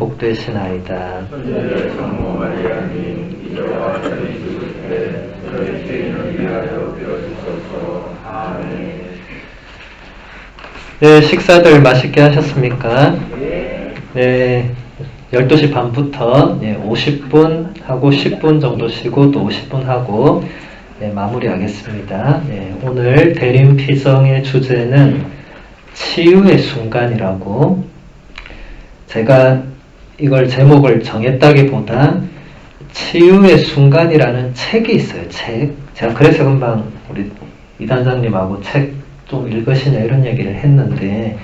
복되시나이다. 천주의 성모 마리아님 이제와 저희 죽을 때 저희 죄인을 위하여 빌어주소서. 아멘. 네, 식사들 맛있게 하셨습니까? 네, 12시 반부터 50분 하고 10분 정도 쉬고 또 50분 하고 마무리하겠습니다. 오늘 대림피정의 주제는 치유의 순간이라고, 제가 이걸 제목을 정했다기보다 치유의 순간이라는 책이 있어요. 책. 제가 그래서 금방 우리 이단장님하고 책 좀 읽으시냐 이런 얘기를 했는데,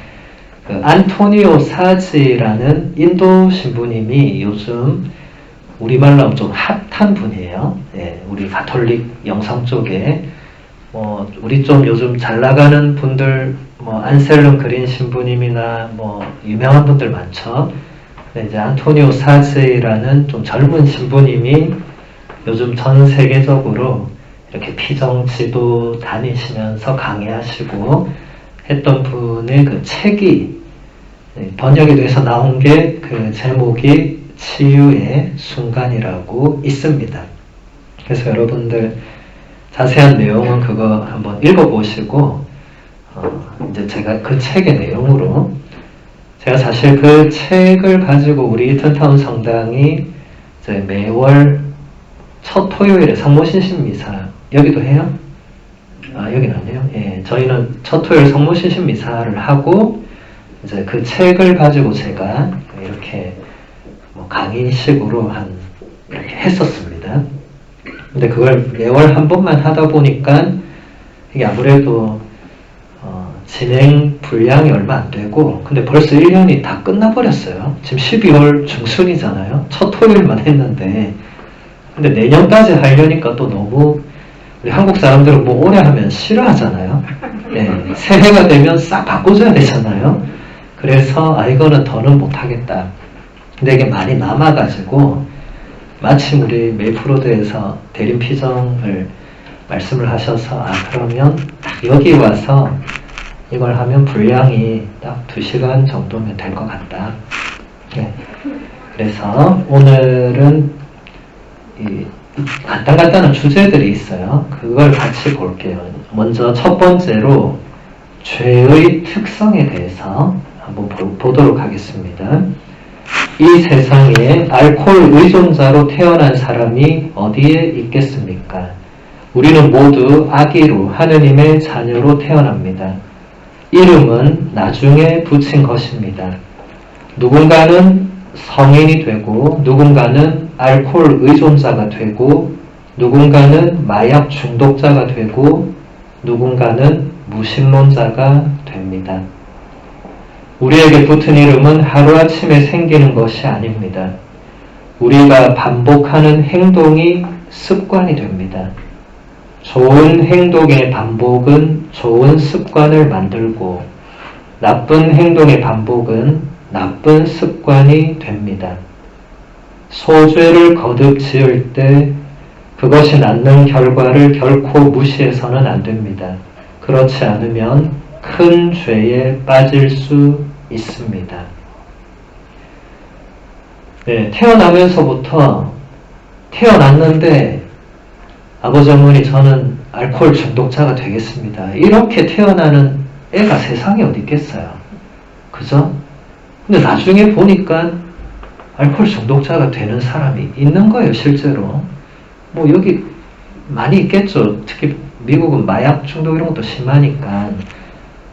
그 안토니오 사지라는 인도 신부님이 요즘 우리말로 하면 좀 핫한 분이에요. 우리 가톨릭 영성 쪽에 우리 좀 요즘 잘 나가는 분들, 안셀름 그린 신부님이나 유명한 분들 많죠. 근데 이제 안토니오 사지라는 좀 젊은 신부님이 요즘 전 세계적으로 이렇게 피정지도 다니시면서 강의하시고 했던 분의 그 책이 번역이 돼서 나온 게 그 제목이 치유의 순간이라고 있습니다. 그래서 여러분들 자세한 내용은 그거 한번 읽어보시고 이제 제가 그 책의 내용으로, 제가 사실 그 책을 가지고 우리 이튼타운 성당이 이제 매월 첫 토요일에 성모신신 미사, 여기도 해요? 여기는 안 해요? 저희는 첫 토요일 성모신신 미사를 하고 이제 그 책을 가지고 제가 이렇게 강의식으로 이렇게 했었습니다. 근데 그걸 매월 한 번만 하다 보니까 이게 아무래도 진행 분량이 얼마 안 되고, 근데 벌써 1년이 다 끝나버렸어요. 지금 12월 중순이잖아요. 첫 토요일만 했는데. 근데 내년까지 하려니까 또 너무, 우리 한국 사람들은 오래 하면 싫어하잖아요. 새해가 되면 싹 바꿔줘야 되잖아요. 그래서 이거는 더는 못하겠다. 근데 이게 많이 남아가지고, 마침 우리 메이플로드에서 대림피정을 말씀을 하셔서 그러면 딱 여기 와서 이걸 하면 분량이 딱 2시간 정도면 될 것 같다. 그래서 오늘은 간단한 주제들이 있어요. 그걸 같이 볼게요. 먼저 첫 번째로 죄의 특성에 대해서 한번 보도록 하겠습니다. 이 세상에 알코올 의존자로 태어난 사람이 어디에 있겠습니까? 우리는 모두 아기로 하느님의 자녀로 태어납니다. 이름은 나중에 붙인 것입니다. 누군가는 성인이 되고, 누군가는 알코올 의존자가 되고, 누군가는 마약 중독자가 되고, 누군가는 무신론자가 됩니다. 우리에게 붙은 이름은 하루아침에 생기는 것이 아닙니다. 우리가 반복하는 행동이 습관이 됩니다. 좋은 행동의 반복은 좋은 습관을 만들고, 나쁜 행동의 반복은 나쁜 습관이 됩니다. 소죄를 거듭 지을 때 그것이 낳는 결과를 결코 무시해서는 안 됩니다. 그렇지 않으면 큰 죄에 빠질 수 있습니다. 태어나면서부터 태어났는데 아버지 어머니 저는 알코올 중독자가 되겠습니다. 이렇게 태어나는 애가 세상에 어디 있겠어요? 그죠? 근데 나중에 보니까 알코올 중독자가 되는 사람이 있는 거예요, 실제로. 여기 많이 있겠죠. 특히 미국은 마약 중독 이런 것도 심하니까.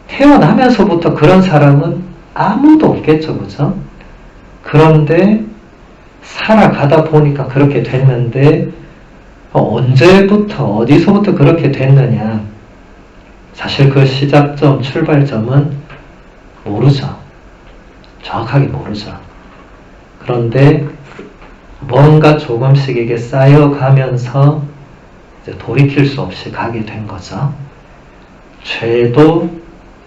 태어나면서부터 그런 사람은 아무도 없겠죠, 그죠? 그런데 살아가다 보니까 그렇게 됐는데, 언제부터, 어디서부터 그렇게 됐느냐. 사실 그 시작점, 출발점은 모르죠. 정확하게 모르죠. 그런데 뭔가 조금씩 이게 쌓여가면서 이제 돌이킬 수 없이 가게 된 거죠. 죄도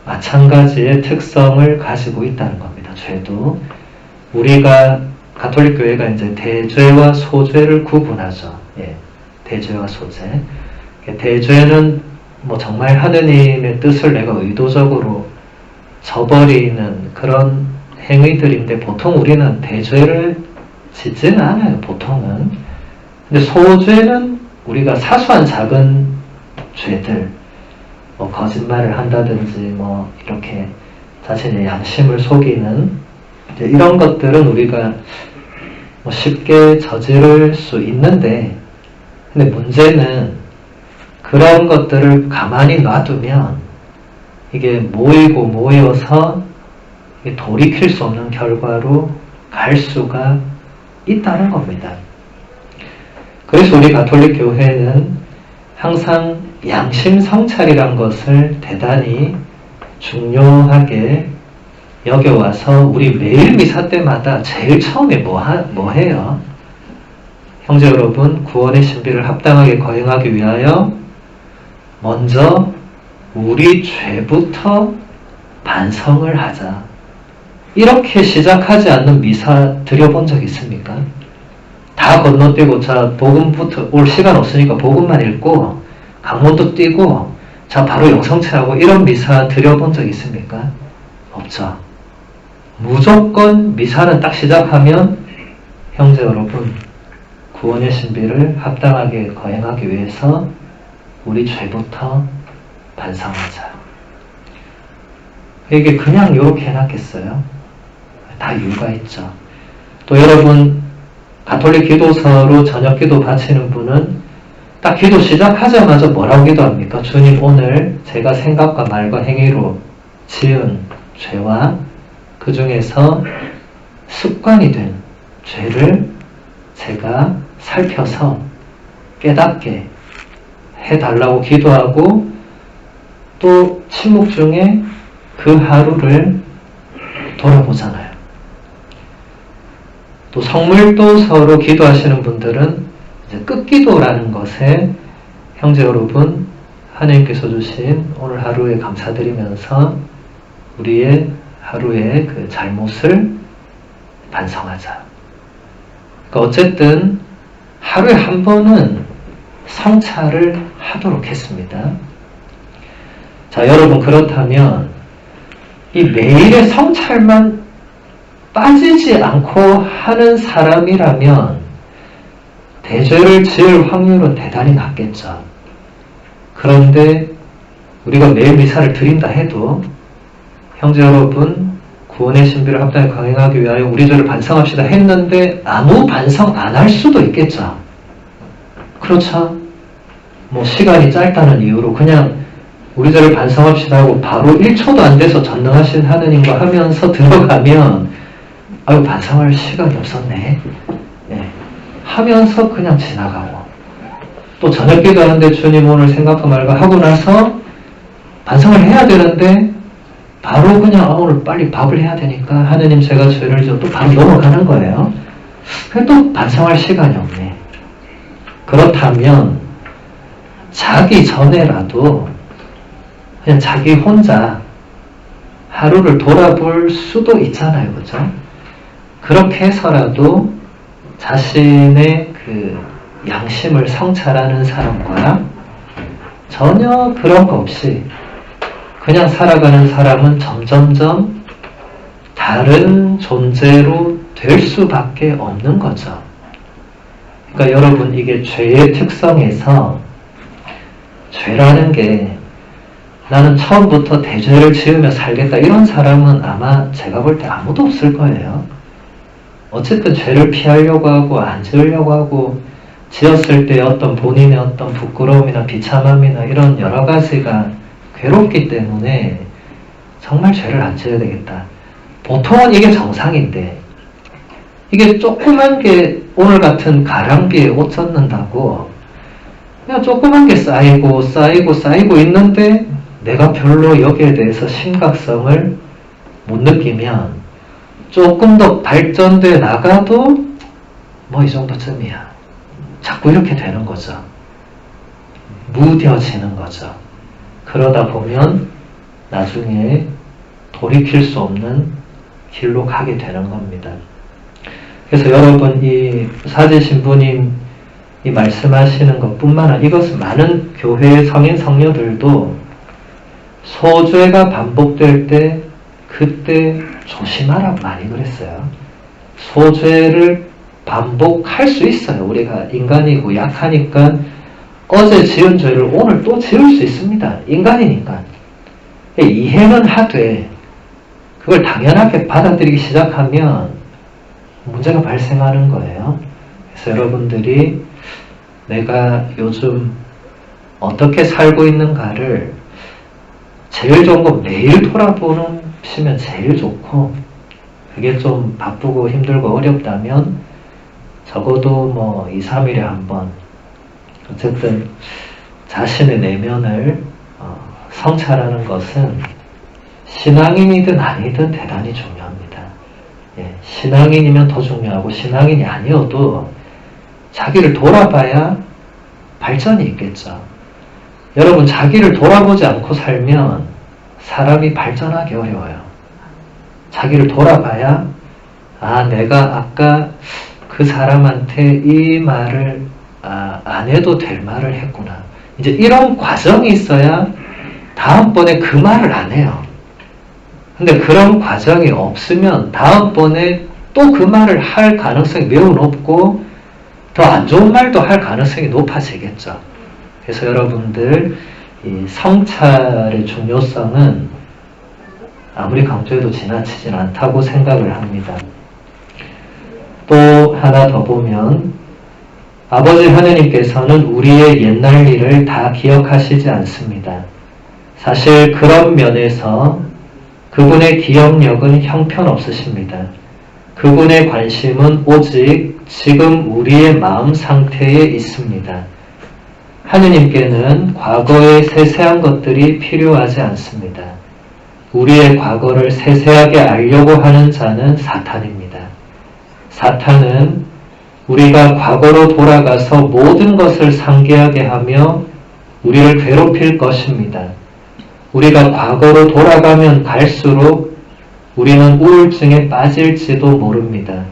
마찬가지의 특성을 가지고 있다는 겁니다. 죄도. 우리가 가톨릭 교회가 이제 대죄와 소죄를 구분하죠. 대죄와 소죄. 대죄는 정말 하느님의 뜻을 내가 의도적으로 저버리는 그런 행위들인데 보통 우리는 대죄를 짓지는 않아요. 보통은. 근데 소죄는 우리가 사소한 작은 죄들, 뭐 거짓말을 한다든지 뭐 이렇게 자신의 양심을 속이는 이런 것들은 우리가 뭐 쉽게 저지를 수 있는데, 근데 문제는 그런 것들을 가만히 놔두면 이게 모여서 돌이킬 수 없는 결과로 갈 수가 있다는 겁니다. 그래서 우리 가톨릭 교회는 항상 양심 성찰이란 것을 대단히 중요하게 여겨와서 우리 매일 미사 때마다 제일 처음에 뭐 해요? 형제 여러분, 구원의 신비를 합당하게 거행하기 위하여 먼저 우리 죄부터 반성을 하자. 이렇게 시작하지 않는 미사 드려본 적 있습니까? 다 건너뛰고 자 복음부터 올 시간 없으니까 복음만 읽고 강문도 뛰고 자 바로 영성체하고 이런 미사 드려본 적 있습니까? 없죠. 무조건 미사는 딱 시작하면 형제 여러분, 구원의 신비를 합당하게 거행하기 위해서 우리 죄부터 반성하자. 이게 그냥 이렇게 해놨겠어요? 다 이유가 있죠. 또 여러분, 가톨릭 기도서로 저녁 기도 바치는 분은 딱 기도 시작하자마자 뭐라고 기도합니까? 주님, 오늘 제가 생각과 말과 행위로 지은 죄와 그 중에서 습관이 된 죄를 제가 살펴서 깨닫게 해달라고 기도하고, 또 침묵 중에 그 하루를 돌아보잖아요. 또 성물도서로 기도하시는 분들은 이제 끝기도라는 것에 형제 여러분, 하나님께서 주신 오늘 하루에 감사드리면서 우리의 하루의 그 잘못을 반성하자. 그러니까 어쨌든 하루에 한 번은 성찰을 하도록 했습니다. 자, 여러분, 그렇다면 이 매일의 성찰만 빠지지 않고 하는 사람이라면 대죄를 지을 확률은 대단히 낮겠죠. 그런데 우리가 매일 미사를 드린다 해도 형제 여러분, 구원의 신비를 합당히 강행하기 위하여 우리 죄를 반성합시다 했는데 아무 반성 안 할 수도 있겠죠. 그렇죠? 뭐 시간이 짧다는 이유로 그냥 우리 죄를 반성합시다 하고 바로 1초도 안 돼서 전능하신 하느님과 하면서 들어가면 아유, 반성할 시간이 없었네. 네. 하면서 그냥 지나가고, 또 저녁 기도하는데 주님 오늘 생각과 말과 하고 나서 반성을 해야 되는데 바로 그냥 오늘 빨리 밥을 해야 되니까 하느님 제가 죄를 지어 또 바로 넘어가는 거예요. 또 반성할 시간이 없네. 그렇다면 자기 전에라도 그냥 자기 혼자 하루를 돌아볼 수도 있잖아요. 그죠? 그렇게 해서라도 자신의 그 양심을 성찰하는 사람과 전혀 그런 거 없이 그냥 살아가는 사람은 점점점 다른 존재로 될 수밖에 없는 거죠. 그러니까 여러분, 이게 죄의 특성에서 죄라는 게 나는 처음부터 대죄를 지으며 살겠다 이런 사람은 아마 제가 볼 때 아무도 없을 거예요. 어쨌든 죄를 피하려고 하고 안 지으려고 하고 지었을 때 어떤 본인의 어떤 부끄러움이나 비참함이나 이런 여러 가지가 괴롭기 때문에 정말 죄를 안 지어야 되겠다. 보통은 이게 정상인데 이게 조그만 게 오늘 같은 가랑비에 옷 젖는다고 그냥 조그만 게 쌓이고 있는데 내가 별로 여기에 대해서 심각성을 못 느끼면 조금 더 발전돼 나가도 뭐 이 정도쯤이야. 자꾸 이렇게 되는 거죠. 무뎌지는 거죠. 그러다 보면 나중에 돌이킬 수 없는 길로 가게 되는 겁니다. 그래서 여러분, 이 사제 신부님 이 말씀하시는 것뿐만 아니라 이것은 많은 교회의 성인 성녀들도 소죄가 반복될 때 그때 조심하라고 많이 그랬어요. 소죄를 반복할 수 있어요. 우리가 인간이고 약하니까 어제 지은 죄를 오늘 또 지을 수 있습니다. 인간이니까. 이해는 하되 그걸 당연하게 받아들이기 시작하면 문제가 발생하는 거예요. 그래서 여러분들이 내가 요즘 어떻게 살고 있는가를 제일 좋은 건 매일 돌아보시면 제일 좋고, 그게 좀 바쁘고 힘들고 어렵다면 적어도 뭐 2, 3일에 한번 어쨌든 자신의 내면을 성찰하는 것은 신앙인이든 아니든 대단히 중요합니다. 예, 신앙인이면 더 중요하고 신앙인이 아니어도 자기를 돌아봐야 발전이 있겠죠. 여러분, 자기를 돌아보지 않고 살면 사람이 발전하기 어려워요. 자기를 돌아봐야 내가 아까 그 사람한테 이 말을 안 해도 될 말을 했구나. 이제 이런 과정이 있어야 다음번에 그 말을 안 해요. 근데 그런 과정이 없으면 다음번에 또 그 말을 할 가능성이 매우 높고 더 안 좋은 말도 할 가능성이 높아지겠죠. 그래서 여러분들 이 성찰의 중요성은 아무리 강조해도 지나치진 않다고 생각을 합니다. 또 하나 더 보면 아버지 하느님께서는 우리의 옛날 일을 다 기억하시지 않습니다. 사실 그런 면에서 그분의 기억력은 형편없으십니다. 그분의 관심은 오직 지금 우리의 마음 상태에 있습니다. 하느님께는 과거의 세세한 것들이 필요하지 않습니다. 우리의 과거를 세세하게 알려고 하는 자는 사탄입니다. 사탄은 우리가 과거로 돌아가서 모든 것을 상기하게 하며 우리를 괴롭힐 것입니다. 우리가 과거로 돌아가면 갈수록 우리는 우울증에 빠질지도 모릅니다.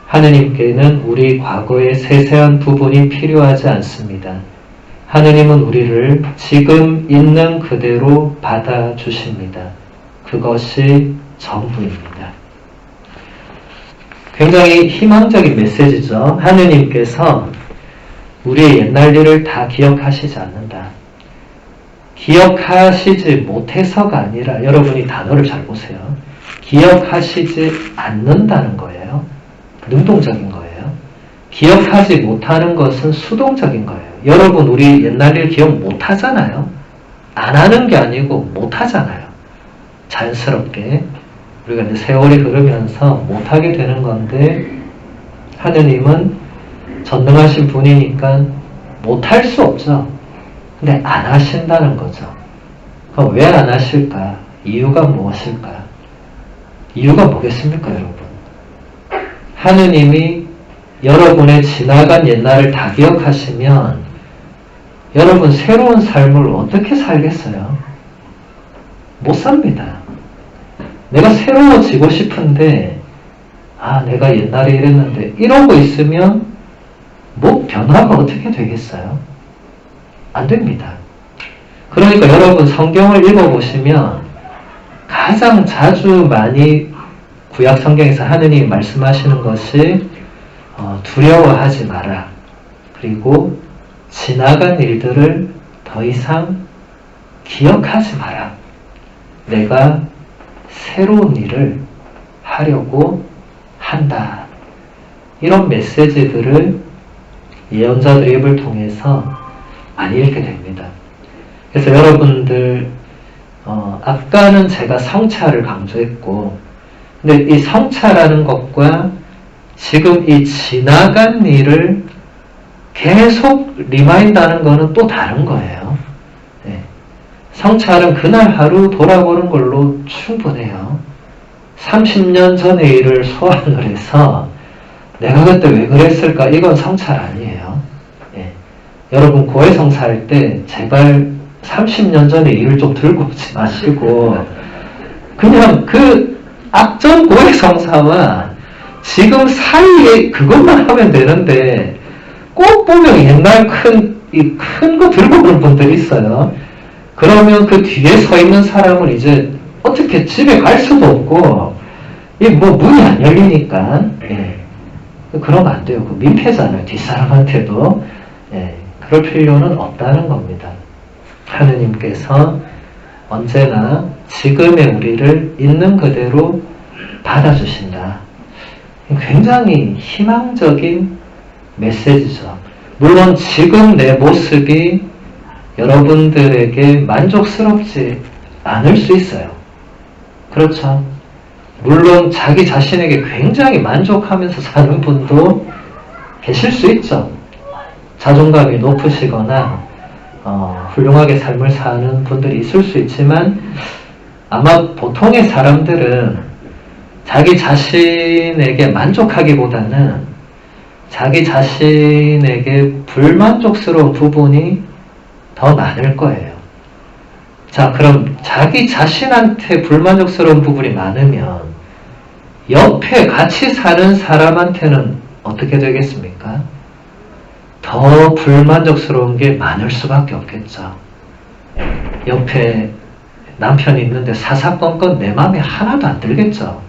하느님께는 우리 과거의 세세한 부분이 필요하지 않습니다. 하느님은 우리를 지금 있는 그대로 받아주십니다. 그것이 전부입니다. 굉장히 희망적인 메시지죠. 하느님께서 우리의 옛날 일을 다 기억하시지 않는다. 기억하시지 못해서가 아니라, 여러분이 단어를 잘 보세요. 기억하시지 않는다는 거예요. 능동적인 거예요. 기억하지 못하는 것은 수동적인 거예요. 여러분, 우리 옛날 일 기억 못하잖아요. 안 하는 게 아니고 못하잖아요. 자연스럽게 우리가 이제 세월이 흐르면서 못하게 되는 건데, 하느님은 전능하신 분이니까 못할 수 없죠. 근데 안 하신다는 거죠. 그럼 왜 안 하실까? 이유가 무엇일까? 이유가 뭐겠습니까, 여러분? 하느님이 여러분의 지나간 옛날을 다 기억하시면 여러분 새로운 삶을 어떻게 살겠어요? 못 삽니다. 내가 새로워지고 싶은데 내가 옛날에 이랬는데 이러고 있으면 뭐 변화가 어떻게 되겠어요? 안 됩니다. 그러니까 여러분 성경을 읽어보시면 가장 자주 많이 구약 성경에서 하느님이 말씀하시는 것이 두려워하지 마라. 그리고 지나간 일들을 더 이상 기억하지 마라. 내가 새로운 일을 하려고 한다. 이런 메시지들을 예언자들의 입을 통해서 많이 읽게 됩니다. 그래서 여러분들 아까는 제가 성찰을 강조했고, 근데 이 성찰하는 것과 지금 이 지나간 일을 계속 리마인드하는 것은 또 다른 거예요. 네. 성찰은 그날 하루 돌아보는 걸로 충분해요. 30년 전의 일을 소환을 해서 내가 그때 왜 그랬을까? 이건 성찰 아니에요. 네. 여러분 고해성사할 때 제발 30년 전의 일을 좀 들고 오지 마시고 그냥 그 앞전 고해성사와 지금 사이에 그것만 하면 되는데, 꼭 보면 옛날 큰 거 들고 오는 분들이 있어요. 그러면 그 뒤에 서 있는 사람은 이제 어떻게 집에 갈 수도 없고, 뭐 문이 안 열리니까, 그러면 안 돼요. 그 민폐잖아요. 뒷사람한테도. 그럴 필요는 없다는 겁니다. 하느님께서 언제나 지금의 우리를 있는 그대로 받아주신다. 굉장히 희망적인 메시지죠. 물론 지금 내 모습이 여러분들에게 만족스럽지 않을 수 있어요. 그렇죠? 물론 자기 자신에게 굉장히 만족하면서 사는 분도 계실 수 있죠. 자존감이 높으시거나 훌륭하게 삶을 사는 분들이 있을 수 있지만 아마 보통의 사람들은 자기 자신에게 만족하기보다는 자기 자신에게 불만족스러운 부분이 더 많을 거예요. 자, 그럼 자기 자신한테 불만족스러운 부분이 많으면 옆에 같이 사는 사람한테는 어떻게 되겠습니까? 더 불만족스러운 게 많을 수밖에 없겠죠. 옆에 남편이 있는데 사사건건 내 마음에 하나도 안 들겠죠.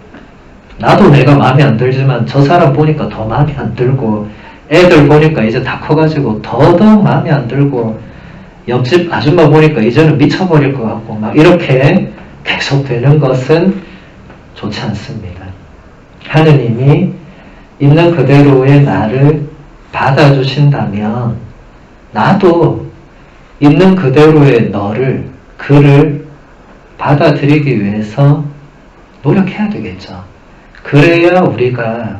나도 내가 마음에 안 들지만 저 사람 보니까 더 마음에 안 들고, 애들 보니까 이제 다 커가지고 더더욱 마음에 안 들고, 옆집 아줌마 보니까 이제는 미쳐버릴 것 같고, 막 이렇게 계속되는 것은 좋지 않습니다. 하느님이 있는 그대로의 나를 받아주신다면 나도 있는 그대로의 너를, 그를 받아들이기 위해서 노력해야 되겠죠. 그래야 우리가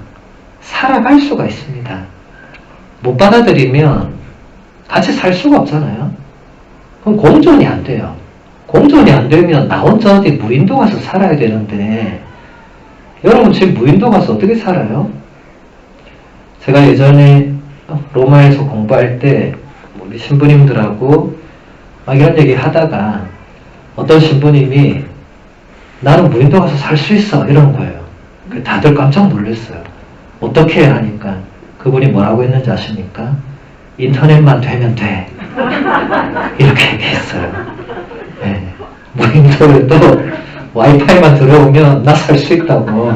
살아갈 수가 있습니다. 못 받아들이면 같이 살 수가 없잖아요. 그럼 공존이 안 돼요. 공존이 안 되면 나 혼자 어디 무인도 가서 살아야 되는데, 여러분 지금 무인도 가서 어떻게 살아요? 제가 예전에 로마에서 공부할 때 우리 신부님들하고 막 이런 얘기 하다가 어떤 신부님이 나는 무인도 가서 살 수 있어 이러는 거예요. 다들 깜짝 놀랐어요. 어떻게 해야 하니까 그분이 뭐라고 했는지 아십니까? 인터넷만 되면 돼. 이렇게 얘기했어요. 무인도에 또 와이파이만 들어오면 나 살 수 있다고.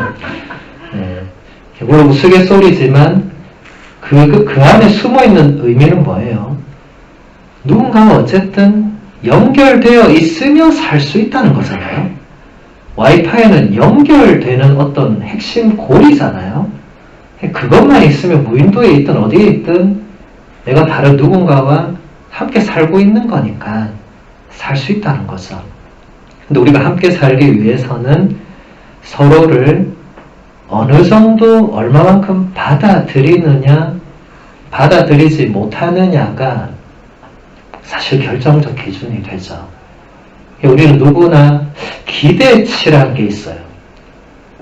물론 우스갯소리지만 그 안에 숨어있는 의미는 뭐예요? 누군가가 어쨌든 연결되어 있으며 살 수 있다는 거잖아요. 와이파이는 연결되는 어떤 핵심 고리잖아요. 그것만 있으면 무인도에 있든 어디에 있든 내가 다른 누군가와 함께 살고 있는 거니까 살 수 있다는 거죠. 근데 우리가 함께 살기 위해서는 서로를 어느 정도 얼마만큼 받아들이느냐, 받아들이지 못하느냐가 사실 결정적 기준이 되죠. 우리는 누구나 기대치라는 게 있어요.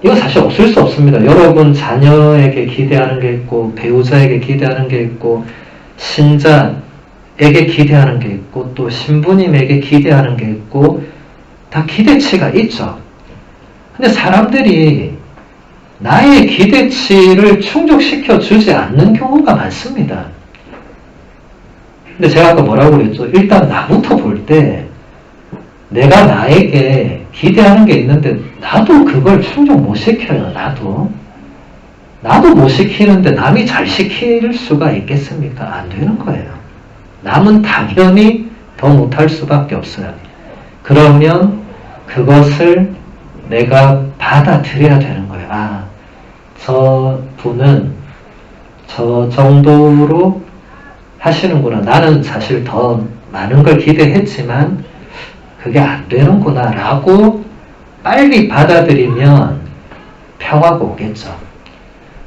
이거 사실 없을 수 없습니다. 여러분 자녀에게 기대하는 게 있고, 배우자에게 기대하는 게 있고, 신자에게 기대하는 게 있고, 또 신부님에게 기대하는 게 있고, 다 기대치가 있죠. 근데 사람들이 나의 기대치를 충족시켜 주지 않는 경우가 많습니다. 근데 제가 아까 뭐라고 그랬죠? 일단 나부터 볼 때 내가 나에게 기대하는 게 있는데 나도 그걸 충족 못 시켜요. 나도 못 시키는데 남이 잘 시킬 수가 있겠습니까? 안 되는 거예요. 남은 당연히 더 못할 수밖에 없어요. 그러면 그것을 내가 받아들여야 되는 거예요. 아, 저 분은 저 정도로 하시는구나. 나는 사실 더 많은 걸 기대했지만 그게 안 되는구나 라고 빨리 받아들이면 평화가 오겠죠.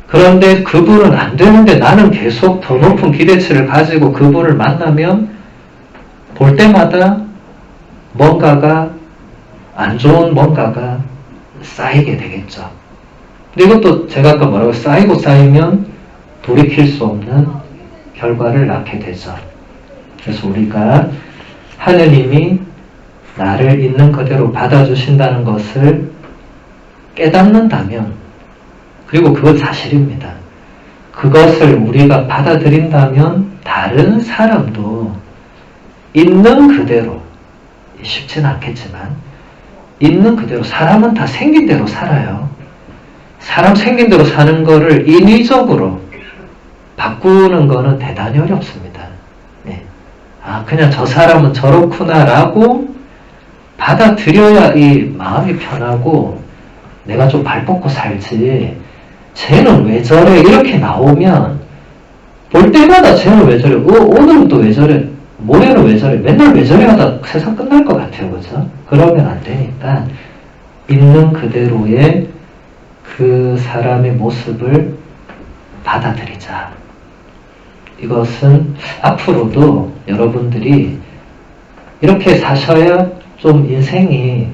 그런데 그분은 안 되는데 나는 계속 더 높은 기대치를 가지고 그분을 만나면 볼 때마다 뭔가가 안 좋은 뭔가가 쌓이게 되겠죠. 근데 이것도 제가 아까 뭐라고 쌓이고 쌓이면 돌이킬 수 없는 결과를 낳게 되죠. 그래서 우리가 하느님이 나를 있는 그대로 받아주신다는 것을 깨닫는다면, 그리고 그건 사실입니다. 그것을 우리가 받아들인다면 다른 사람도 있는 그대로, 쉽지는 않겠지만 있는 그대로, 사람은 다 생긴 대로 살아요. 사람 생긴 대로 사는 거를 인위적으로 바꾸는 거는 대단히 어렵습니다. 네. 아, 그냥 저 사람은 저렇구나라고 받아들여야 이 마음이 편하고 내가 좀 발 뻗고 살지. 쟤는 왜 저래? 이렇게 나오면 볼 때마다 쟤는 왜 저래? 오늘은 또 왜 저래? 모레는 왜 저래? 맨날 왜 저래? 하다 세상 끝날 것 같아요. 그죠? 그러면 안 되니까 있는 그대로의 그 사람의 모습을 받아들이자. 이것은 앞으로도 여러분들이 이렇게 사셔야 좀 인생이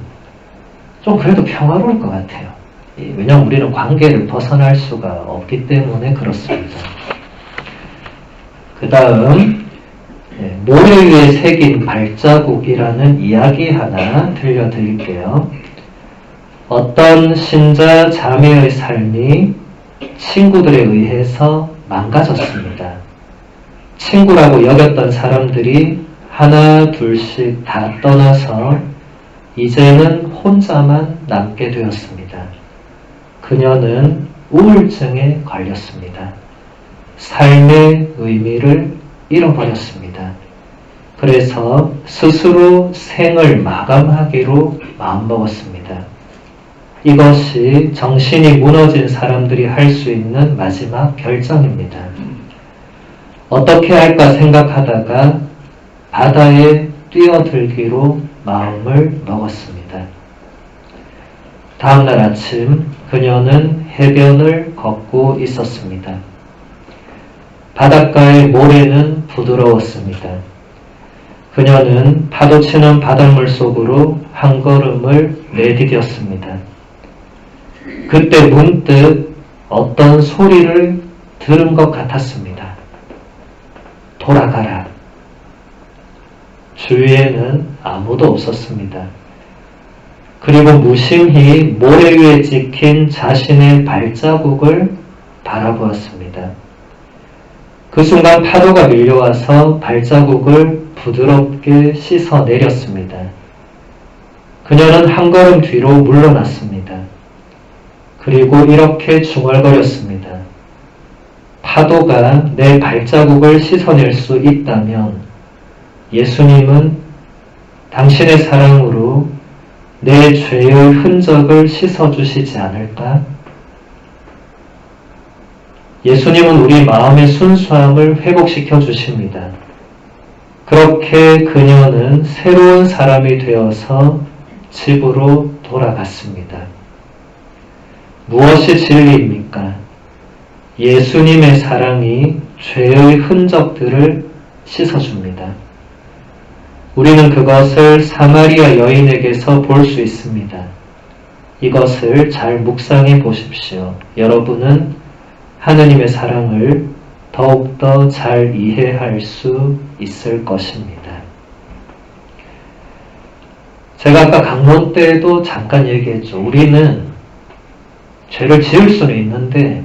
좀 그래도 평화로울 것 같아요. 왜냐하면 우리는 관계를 벗어날 수가 없기 때문에 그렇습니다. 그 다음 모래 위에 새긴 발자국이라는 이야기 하나 들려드릴게요. 어떤 신자 자매의 삶이 친구들에 의해서 망가졌습니다. 친구라고 여겼던 사람들이 하나 둘씩 다 떠나서 이제는 혼자만 남게 되었습니다. 그녀는 우울증에 걸렸습니다. 삶의 의미를 잃어버렸습니다. 그래서 스스로 생을 마감하기로 마음먹었습니다. 이것이 정신이 무너진 사람들이 할 수 있는 마지막 결정입니다. 어떻게 할까 생각하다가 바다에 뛰어들기로 마음을 먹었습니다. 다음날 아침 그녀는 해변을 걷고 있었습니다. 바닷가의 모래는 부드러웠습니다. 그녀는 파도치는 바닷물 속으로 한 걸음을 내디뎠습니다. 그때 문득 어떤 소리를 들은 것 같았습니다. 돌아가라. 주위에는 아무도 없었습니다. 그리고 무심히 모래 위에 찍힌 자신의 발자국을 바라보았습니다. 그 순간 파도가 밀려와서 발자국을 부드럽게 씻어내렸습니다. 그녀는 한 걸음 뒤로 물러났습니다. 그리고 이렇게 중얼거렸습니다. 파도가 내 발자국을 씻어낼 수 있다면 예수님은 당신의 사랑으로 내 죄의 흔적을 씻어주시지 않을까? 예수님은 우리 마음의 순수함을 회복시켜 주십니다. 그렇게 그녀는 새로운 사람이 되어서 집으로 돌아갔습니다. 무엇이 진리입니까? 예수님의 사랑이 죄의 흔적들을 씻어줍니다. 우리는 그것을 사마리아 여인에게서 볼 수 있습니다. 이것을 잘 묵상해 보십시오. 여러분은 하느님의 사랑을 더욱더 잘 이해할 수 있을 것입니다. 제가 아까 강론 때도 잠깐 얘기했죠. 우리는 죄를 지을 수는 있는데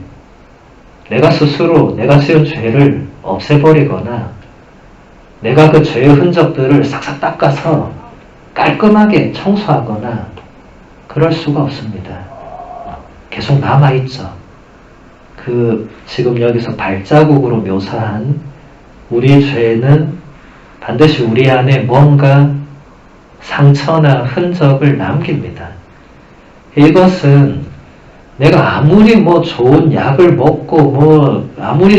내가 스스로 내가 지은 죄를 없애버리거나 내가 그 죄의 흔적들을 싹싹 닦아서 깔끔하게 청소하거나 그럴 수가 없습니다. 계속 남아있죠. 지금 여기서 발자국으로 묘사한 우리 죄는 반드시 우리 안에 뭔가 상처나 흔적을 남깁니다. 이것은 내가 아무리 좋은 약을 먹고 아무리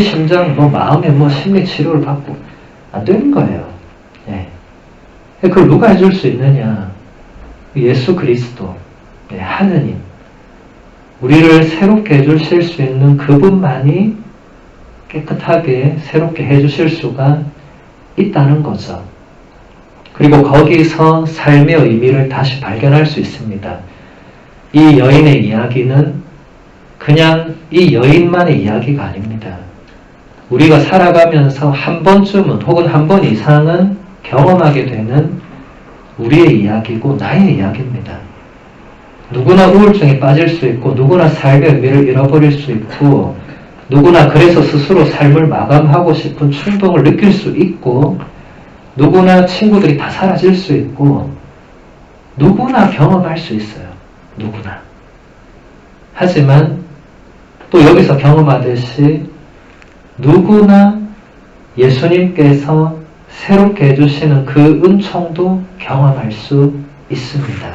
마음에 심리 치료를 받고 안 되는 거예요. 예. 그걸 누가 해줄 수 있느냐? 예수 그리스도, 하느님. 우리를 새롭게 해주실 수 있는 그분만이 깨끗하게 새롭게 해주실 수가 있다는 거죠. 그리고 거기서 삶의 의미를 다시 발견할 수 있습니다. 이 여인의 이야기는 그냥 이 여인만의 이야기가 아닙니다. 우리가 살아가면서 한 번쯤은 혹은 한 번 이상은 경험하게 되는 우리의 이야기고 나의 이야기입니다. 누구나 우울증에 빠질 수 있고 누구나 삶의 의미를 잃어버릴 수 있고 누구나 그래서 스스로 삶을 마감하고 싶은 충동을 느낄 수 있고 누구나 친구들이 다 사라질 수 있고 누구나 경험할 수 있어요. 누구나. 하지만 또 여기서 경험하듯이 누구나 예수님께서 새롭게 해주시는 그 은총도 경험할 수 있습니다.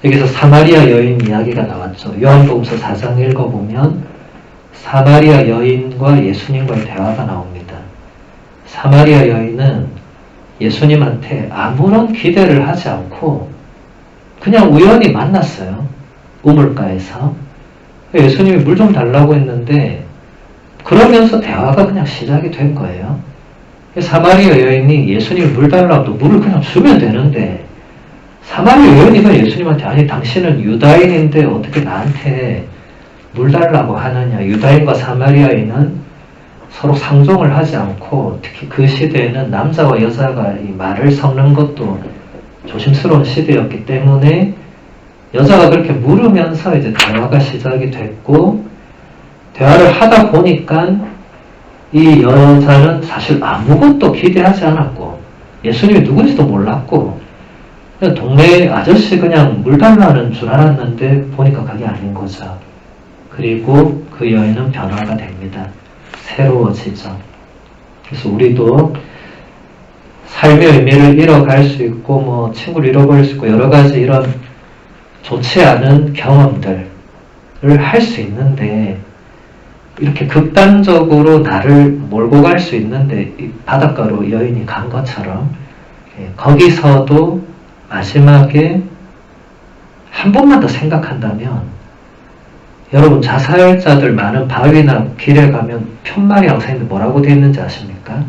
여기서 사마리아 여인 이야기가 나왔죠. 요한복음서 4장 읽어보면 사마리아 여인과 예수님과의 대화가 나옵니다. 사마리아 여인은 예수님한테 아무런 기대를 하지 않고 그냥 우연히 만났어요. 우물가에서. 예수님이 물 좀 달라고 했는데 그러면서 대화가 그냥 시작이 된 거예요. 사마리아 여인이 예수님이 물 달라고 물을 그냥 주면 되는데 사마리아 여인이가 예수님한테 아니 당신은 유다인인데 어떻게 나한테 물 달라고 하느냐. 유다인과 사마리아인은 서로 상종을 하지 않고 특히 그 시대에는 남자와 여자가 이 말을 섞는 것도 조심스러운 시대였기 때문에 여자가 그렇게 물으면서 이제 대화가 시작이 됐고 대화를 하다 보니까 이 여자는 사실 아무것도 기대하지 않았고 예수님이 누군지도 몰랐고 그냥 동네 아저씨 그냥 물 달라는 줄 알았는데 보니까 그게 아닌 거죠. 그리고 그 여인은 변화가 됩니다. 새로워지죠. 그래서 우리도 삶의 의미를 잃어갈 수 있고 뭐 친구를 잃어버릴 수 있고 여러 가지 이런 좋지 않은 경험들을 할 수 있는데 이렇게 극단적으로 나를 몰고 갈 수 있는데 바닷가로 여인이 간 것처럼 거기서도 마지막에 한 번만 더 생각한다면 여러분 자살자들 많은 바위나 길에 가면 편말이 항상 있는데 뭐라고 되어 있는지 아십니까?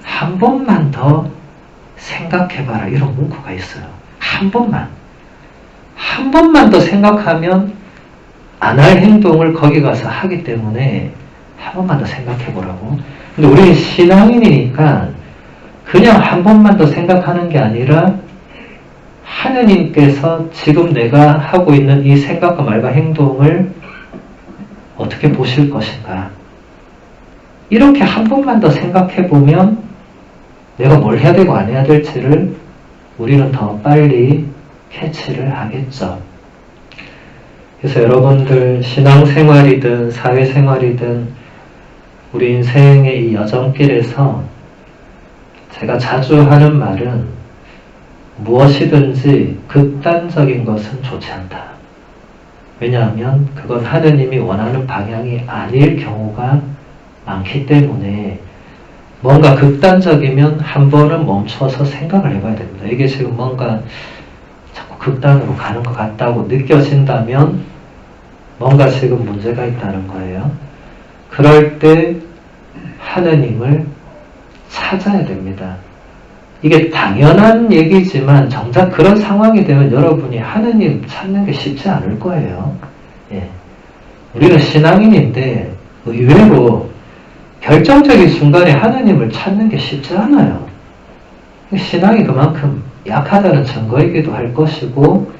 한 번만 더 생각해봐라 이런 문구가 있어요. 한 번만 더 생각하면 안 할 행동을 거기 가서 하기 때문에 한 번만 더 생각해보라고. 근데 우리는 신앙인이니까 그냥 한 번만 더 생각하는 게 아니라 하느님께서 지금 내가 하고 있는 이 생각과 말과 행동을 어떻게 보실 것인가. 이렇게 한 번만 더 생각해보면 내가 뭘 해야 되고 안 해야 될지를 우리는 더 빨리 캐치를 하겠죠. 그래서 여러분들 신앙생활이든 사회생활이든 우리 인생의 이 여정길에서 제가 자주 하는 말은 무엇이든지 극단적인 것은 좋지 않다. 왜냐하면 그건 하느님이 원하는 방향이 아닐 경우가 많기 때문에 뭔가 극단적이면 한 번은 멈춰서 생각을 해봐야 됩니다. 이게 지금 뭔가 자꾸 극단으로 가는 것 같다고 느껴진다면 뭔가 지금 문제가 있다는 거예요. 그럴 때 하느님을 찾아야 됩니다. 이게 당연한 얘기지만 정작 그런 상황이 되면 여러분이 하느님 찾는 게 쉽지 않을 거예요. 예. 우리는 신앙인인데 의외로 결정적인 순간에 하느님을 찾는 게 쉽지 않아요. 신앙이 그만큼 약하다는 증거이기도 할 것이고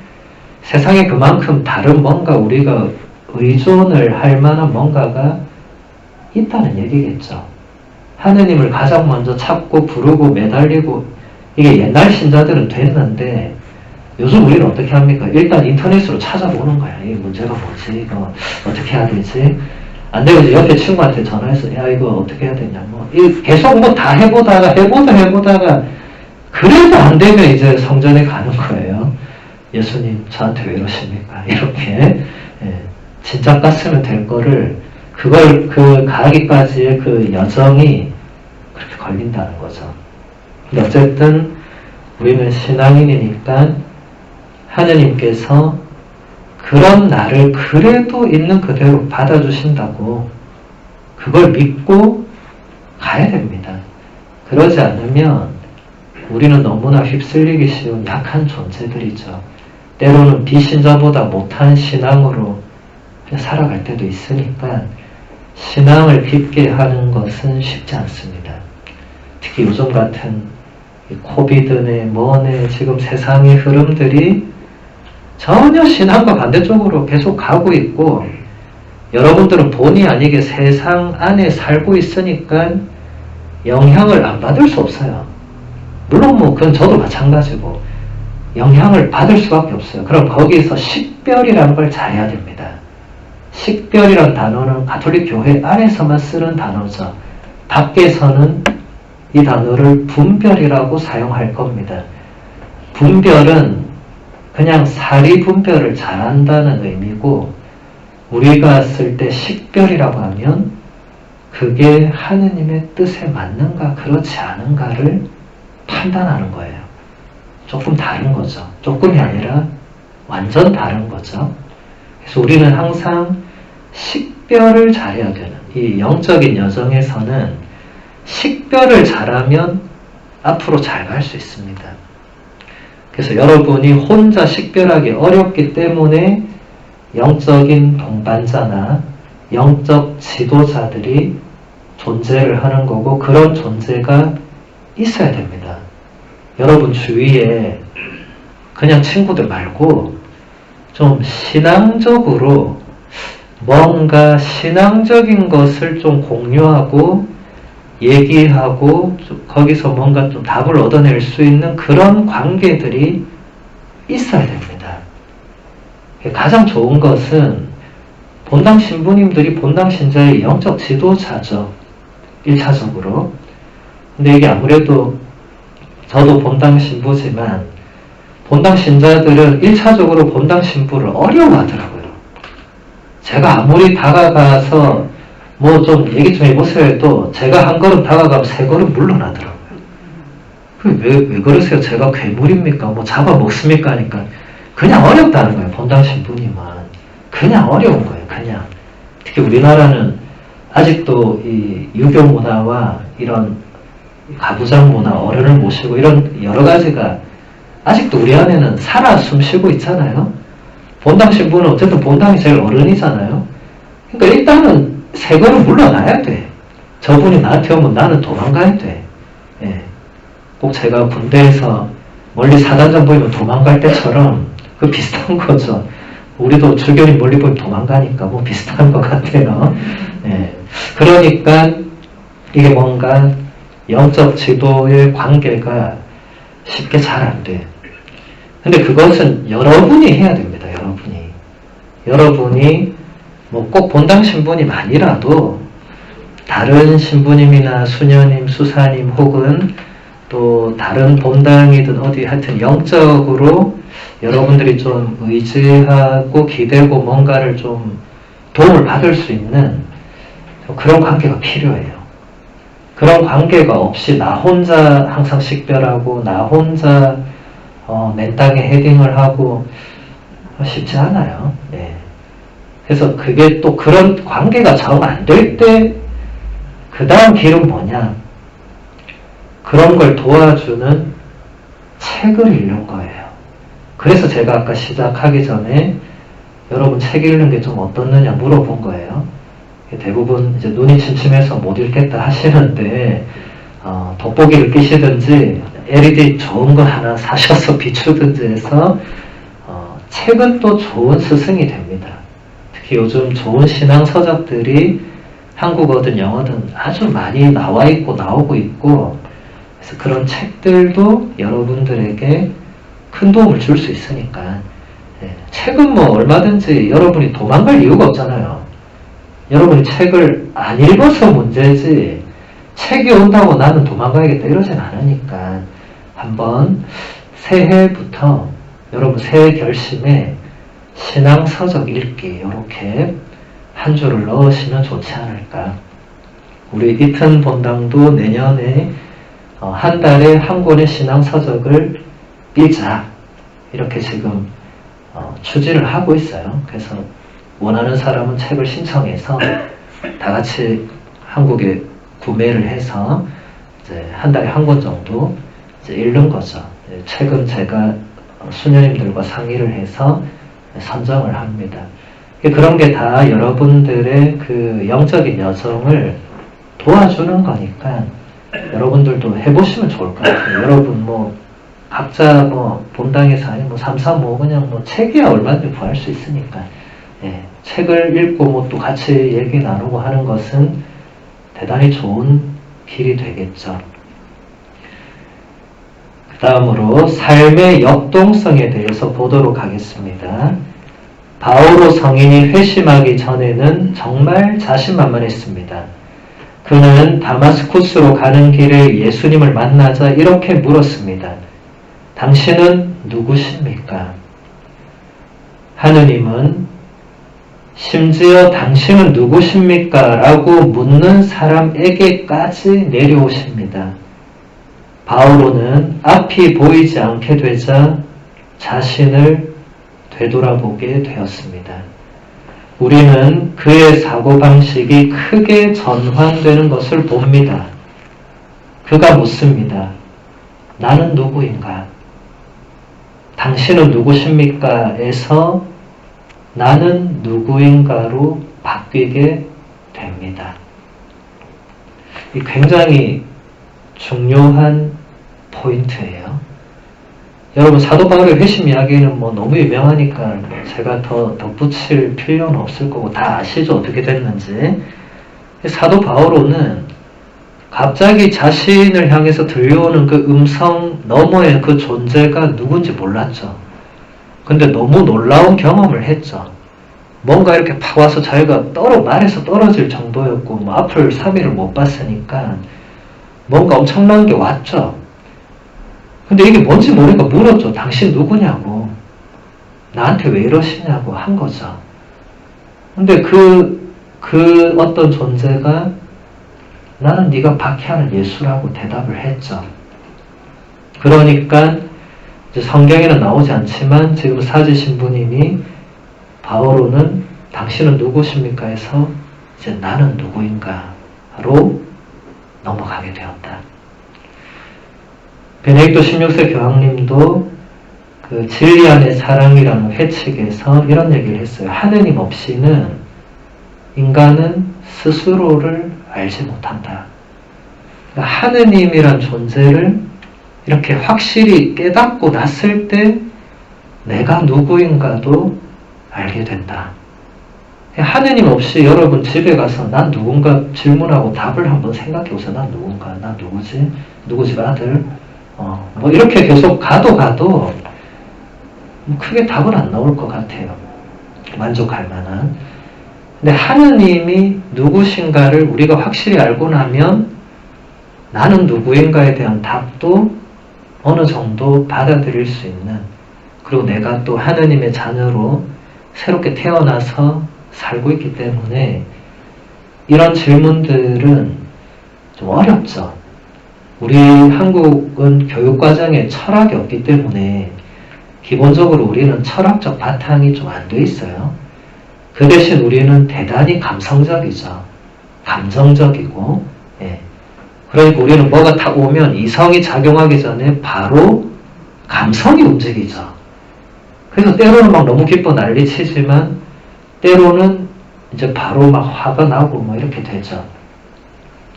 세상에 그만큼 다른 뭔가 우리가 의존을 할 만한 뭔가가 있다는 얘기겠죠. 하느님을 가장 먼저 찾고 부르고 매달리고 이게 옛날 신자들은 됐는데 요즘 우리는 어떻게 합니까? 일단 인터넷으로 찾아보는 거야. 이게 문제가 뭐지? 이거 어떻게 해야 되지? 안 되고 이제 옆에 친구한테 전화해서 야 이거 어떻게 해야 되냐 뭐 계속 뭐 다 해보다가 그래도 안 되면 이제 성전에 가는 거예요. 예수님 저한테 왜 이러십니까? 이렇게 진짜 깠으면 될 거를 그걸 가기까지의 그 여정이 그렇게 걸린다는 거죠. 근데 어쨌든 우리는 신앙인이니까 하느님께서 그런 나를 그래도 있는 그대로 받아주신다고 그걸 믿고 가야 됩니다. 그러지 않으면 우리는 너무나 휩쓸리기 쉬운 약한 존재들이죠. 때로는 비신자보다 못한 신앙으로 살아갈 때도 있으니까 신앙을 깊게 하는 것은 쉽지 않습니다. 특히 요즘 같은 코비드네 뭐네 지금 세상의 흐름들이 전혀 신앙과 반대쪽으로 계속 가고 있고 여러분들은 본의 아니게 세상 안에 살고 있으니까 영향을 안 받을 수 없어요. 물론 뭐 그건 저도 마찬가지고 영향을 받을 수밖에 없어요. 그럼 거기서 식별이라는 걸 잘해야 됩니다. 식별이라는 단어는 가톨릭 교회 안에서만 쓰는 단어죠. 밖에서는 이 단어를 분별이라고 사용할 겁니다. 분별은 그냥 사리 분별을 잘한다는 의미고, 우리가 쓸 때 식별이라고 하면 그게 하느님의 뜻에 맞는가 그렇지 않은가를 판단하는 거예요. 조금 다른 거죠. 조금이 아니라 완전 다른 거죠. 그래서 우리는 항상 식별을 잘해야 되는, 이 영적인 여정에서는 식별을 잘하면 앞으로 잘 갈 수 있습니다. 그래서 여러분이 혼자 식별하기 어렵기 때문에 영적인 동반자나 영적 지도자들이 존재를 하는 거고, 그런 존재가 있어야 됩니다. 여러분 주위에 그냥 친구들 말고 좀 신앙적으로 뭔가 신앙적인 것을 좀 공유하고 얘기하고 거기서 뭔가 좀 답을 얻어낼 수 있는 그런 관계들이 있어야 됩니다. 가장 좋은 것은 본당 신부님들이 본당 신자의 영적 지도자죠. 1차적으로. 근데 이게 아무래도 저도 본당 신부지만 본당 신자들은 1차적으로 본당 신부를 어려워하더라고요. 제가 아무리 다가가서 뭐 좀 얘기 좀 해보세요 해도 제가 한 걸음 다가가면 세 걸음 물러나더라고요. 왜 그러세요? 제가 괴물입니까? 뭐 잡아먹습니까? 하니까 그냥 어렵다는 거예요. 본당 신부님은 그냥 어려운 거예요. 그냥. 특히 우리나라는 아직도 이 유교 문화와 이런 가부장 문화, 어른을 모시고 이런 여러 가지가 아직도 우리 안에는 살아 숨쉬고 있잖아요. 본당 신부는 어쨌든 본당이 제일 어른이잖아요. 그러니까 일단은 세 걸음 물러나야 돼. 저분이 나한테 오면 나는 도망가야 돼. 예. 꼭 제가 군대에서 멀리 사단장 보이면 도망갈 때처럼 그 비슷한 거죠. 우리도 주교님 멀리 보면 도망가니까 뭐 비슷한 것 같아요. 예. 그러니까 이게 뭔가 영적 지도의 관계가 쉽게 잘 안 돼. 근데 그것은 여러분이 해야 됩니다. 여러분이 뭐 꼭 본당 신부님 아니라도 다른 신부님이나 수녀님, 수사님 혹은 또 다른 본당이든 어디 하여튼 영적으로 여러분들이 좀 의지하고 기대고 뭔가를 좀 도움을 받을 수 있는 그런 관계가 필요해요. 그런 관계가 없이 나 혼자 항상 식별하고 나 혼자 맨 땅에 헤딩을 하고 쉽지 않아요. 네. 그래서 그게 또 그런 관계가 정 안 될 때 그 다음 길은 뭐냐? 그런 걸 도와주는 책을 읽는 거예요. 그래서 제가 아까 시작하기 전에 여러분 책 읽는 게 좀 어떻느냐 물어본 거예요. 대부분 이제 눈이 침침해서 못 읽겠다 하시는데 돋보기를 끼시든지 LED 좋은 거 하나 사셔서 비추든지 해서 책은 또 좋은 스승이 됩니다. 특히 요즘 좋은 신앙 서적들이 한국어든 영어든 아주 많이 나와 있고 나오고 있고, 그래서 그런 책들도 여러분들에게 큰 도움을 줄 수 있으니까. 책은 뭐 얼마든지 여러분이 도망갈 이유가 없잖아요. 여러분이 책을 안 읽어서 문제지 책이 온다고 나는 도망가야겠다 이러진 않으니까 한번 새해부터 여러분 새해 결심에 신앙 서적 읽기 이렇게 한 줄을 넣으시면 좋지 않을까. 우리 이튼 본당도 내년에 한 달에 한 권의 신앙 서적을 읽자 이렇게 지금 추진을 하고 있어요. 그래서 원하는 사람은 책을 신청해서 다 같이 한국에 구매를 해서 이제 한 달에 한 권 정도 이제 읽는 거죠. 책은 제가 수녀님들과 상의를 해서 선정을 합니다. 그런 게 다 여러분들의 그 영적인 여정을 도와주는 거니까 여러분들도 해보시면 좋을 것 같아요. 여러분 뭐 각자 뭐 본당에서 아니 뭐 335 그냥 뭐 책이야 얼마든지 구할 수 있으니까 책을 읽고 뭐 또 같이 얘기 나누고 하는 것은 대단히 좋은 길이 되겠죠. 다음으로 삶의 역동성에 대해서 보도록 하겠습니다. 바오로 성인이 회심하기 전에는 정말 자신만만했습니다. 그는 다마스쿠스로 가는 길에 예수님을 만나자 이렇게 물었습니다. 당신은 누구십니까? 하느님은 심지어 당신은 누구십니까? 라고 묻는 사람에게까지 내려오십니다. 바오로는 앞이 보이지 않게 되자 자신을 되돌아보게 되었습니다. 우리는 그의 사고방식이 크게 전환되는 것을 봅니다. 그가 묻습니다. 나는 누구인가? 당신은 누구십니까? 에서 나는 누구인가로 바뀌게 됩니다. 이 굉장히 중요한 포인트예요. 여러분 사도 바울의 회심 이야기는 뭐 너무 유명하니까 제가 더 덧붙일 필요는 없을 거고 다 아시죠? 어떻게 됐는지. 사도 바울은 갑자기 자신을 향해서 들려오는 그 음성 너머의 그 존재가 누군지 몰랐죠. 근데 너무 놀라운 경험을 했죠. 뭔가 이렇게 팍 와서 자기가 말에서 떨어질 정도였고 뭐 앞을 3일을 못 봤으니까 뭔가 엄청난 게 왔죠. 근데 이게 뭔지 모르니까 물었죠. 당신 누구냐고. 나한테 왜 이러시냐고 한 거죠. 근데 그 어떤 존재가 나는 네가 박해하는 예수라고 대답을 했죠. 그러니까 이제 성경에는 나오지 않지만 지금 사지 신부님이 바오로는 당신은 누구십니까? 해서 이제 나는 누구인가로 넘어가게 되었다. 베네딕토 16세 교황님도 그 진리 안의 사랑이라는 회칙에서 이런 얘기를 했어요. 하느님 없이는 인간은 스스로를 알지 못한다. 그러니까 하느님이란 존재를 이렇게 확실히 깨닫고 났을 때 내가 누구인가도 알게 된다. 하느님 없이 여러분 집에 가서 난 누군가 질문하고 답을 한번 생각해 보세요. 난 누군가? 난 누구지? 누구 집 아들? 뭐 이렇게 계속 가도 뭐 크게 답은 안 나올 것 같아요. 만족할 만한. 근데 하느님이 누구신가를 우리가 확실히 알고 나면 나는 누구인가에 대한 답도 어느 정도 받아들일 수 있는, 그리고 내가 또 하느님의 자녀로 새롭게 태어나서 살고 있기 때문에 이런 질문들은 좀 어렵죠. 우리 한국은 교육과정에 철학이 없기 때문에 기본적으로 우리는 철학적 바탕이 좀 안 돼 있어요. 그 대신 우리는 대단히 감성적이죠. 감정적이고, 예. 그러니까 우리는 뭐가 딱 오면 이성이 작용하기 전에 바로 감성이 움직이죠. 그래서 때로는 막 너무 기뻐 난리치지만 때로는 이제 바로 막 화가 나고 뭐 이렇게 되죠.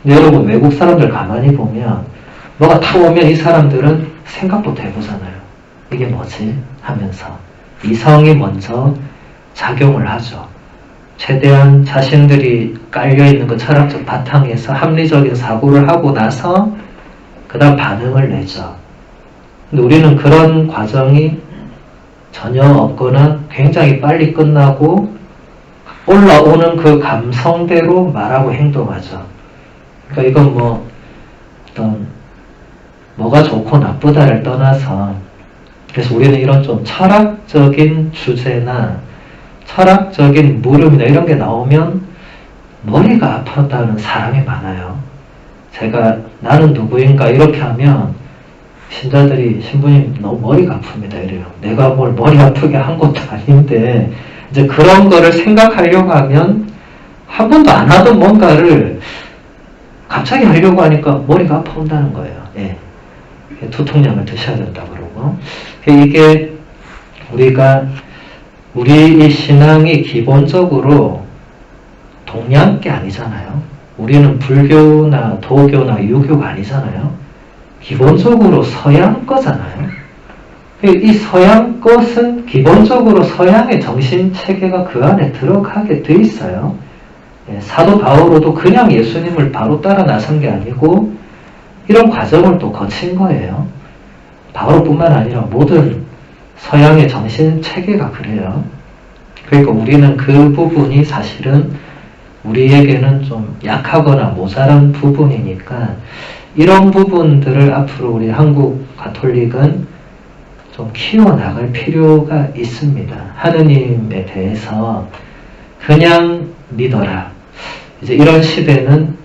근데 여러분 외국 사람들 가만히 보면 뭐가 탁 오면 이 사람들은 생각부터 해보잖아요. 이게 뭐지? 하면서 이성이 먼저 작용을 하죠. 최대한 자신들이 깔려있는 그 철학적 바탕에서 합리적인 사고를 하고 나서 그 다음 반응을 내죠. 근데 우리는 그런 과정이 전혀 없거나 굉장히 빨리 끝나고 올라오는 그 감성대로 말하고 행동하죠. 그러니까 이건 뭐 어떤 뭐가 좋고 나쁘다를 떠나서, 그래서 우리는 이런 좀 철학적인 주제나 철학적인 물음이나 이런 게 나오면 머리가 아팠다는 사람이 많아요. 제가 나는 누구인가 이렇게 하면 신자들이 신부님 너무 머리가 아픕니다 이래요. 내가 뭘 머리 아프게 한 것도 아닌데 이제 그런 거를 생각하려고 하면 한 번도 안 하던 뭔가를 갑자기 하려고 하니까 머리가 아파온다는 거예요. 예. 두통약을 드셔야 된다고 그러고, 이게 우리의 신앙이 기본적으로 동양계 아니잖아요. 우리는 불교나 도교나 유교가 아니잖아요. 기본적으로 서양 거잖아요. 이 서양 것은 기본적으로 서양의 정신체계가 그 안에 들어가게 돼 있어요. 사도 바오로도 그냥 예수님을 바로 따라 나선 게 아니고 이런 과정을 또 거친 거예요. 바오로뿐만 아니라 모든 서양의 정신 체계가 그래요. 그러니까 우리는 그 부분이 사실은 우리에게는 좀 약하거나 모자란 부분이니까 이런 부분들을 앞으로 우리 한국 가톨릭은 좀 키워나갈 필요가 있습니다. 하느님에 대해서 그냥 믿어라. 이제 이런 시대는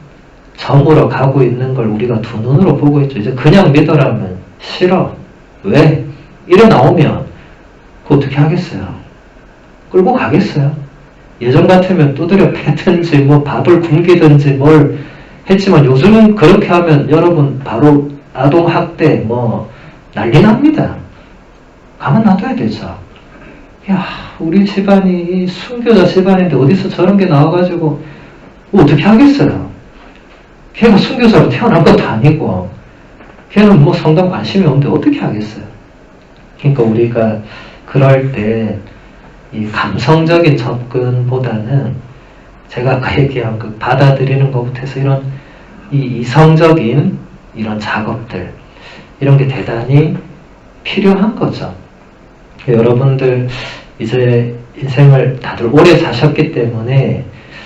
점으로 가고 있는 걸 우리가 두 눈으로 보고 있죠. 이제 그냥 믿어라면 싫어. 왜? 이래 나오면 그거 어떻게 하겠어요? 끌고 가겠어요? 예전 같으면 두드려 패든지 뭐 밥을 굶기든지 뭘 했지만 요즘은 그렇게 하면 여러분 바로 아동학대 뭐 난리 납니다. 가만 놔둬야 되죠. 야, 우리 집안이 순교자 집안인데 어디서 저런 게 나와가지고 뭐 어떻게 하겠어요? 걔가 순교자로 태어난 것도 아니고 걔는 뭐 성당 관심이 없는데 어떻게 하겠어요? 그러니까 우리가 그럴 때 이 감성적인 접근보다는 제가 아까 얘기한 그 받아들이는 것부터 해서 이런 이 이성적인 이런 작업들 이런 게 대단히 필요한 거죠. 여러분들 이제 인생을 다들 오래 사셨기 때문에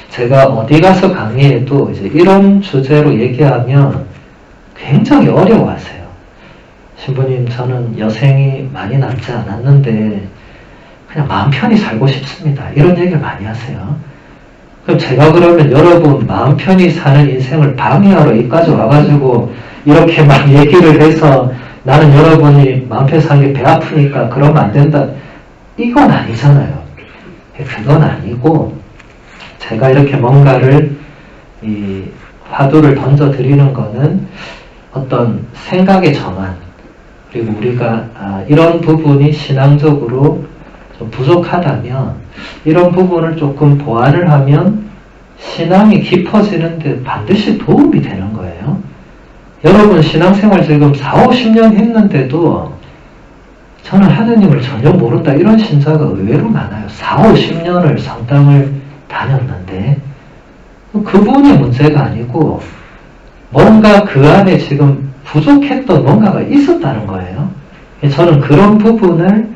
제가 어디 가서 강의해도 이제 이런 주제로 얘기하면 굉장히 어려워하세요. 신부님, 저는 여생이 많이 남지 않았는데 그냥 마음 편히 살고 싶습니다. 이런 얘기를 많이 하세요. 그럼 제가 그러면 여러분 마음 편히 사는 인생을 방해하러 여기까지 와가지고 이렇게 막 얘기를 해서 나는 여러분이 마음 편히 사는 게 배 아프니까 그러면 안 된다. 이건 아니잖아요. 그건 아니고 제가 이렇게 뭔가를 이 화두를 던져 드리는 거는 어떤 생각의 전환 그리고 우리가 이런 부분이 신앙적으로 좀 부족하다면 이런 부분을 조금 보완을 하면 신앙이 깊어지는데 반드시 도움이 되는 거예요. 여러분 신앙생활 지금 4, 50년 했는데도 저는 하느님을 전혀 모른다 이런 신자가 의외로 많아요. 4, 50년을 성당을 다녔는데 그분이 문제가 아니고 뭔가 그 안에 지금 부족했던 뭔가가 있었다는 거예요. 저는 그런 부분을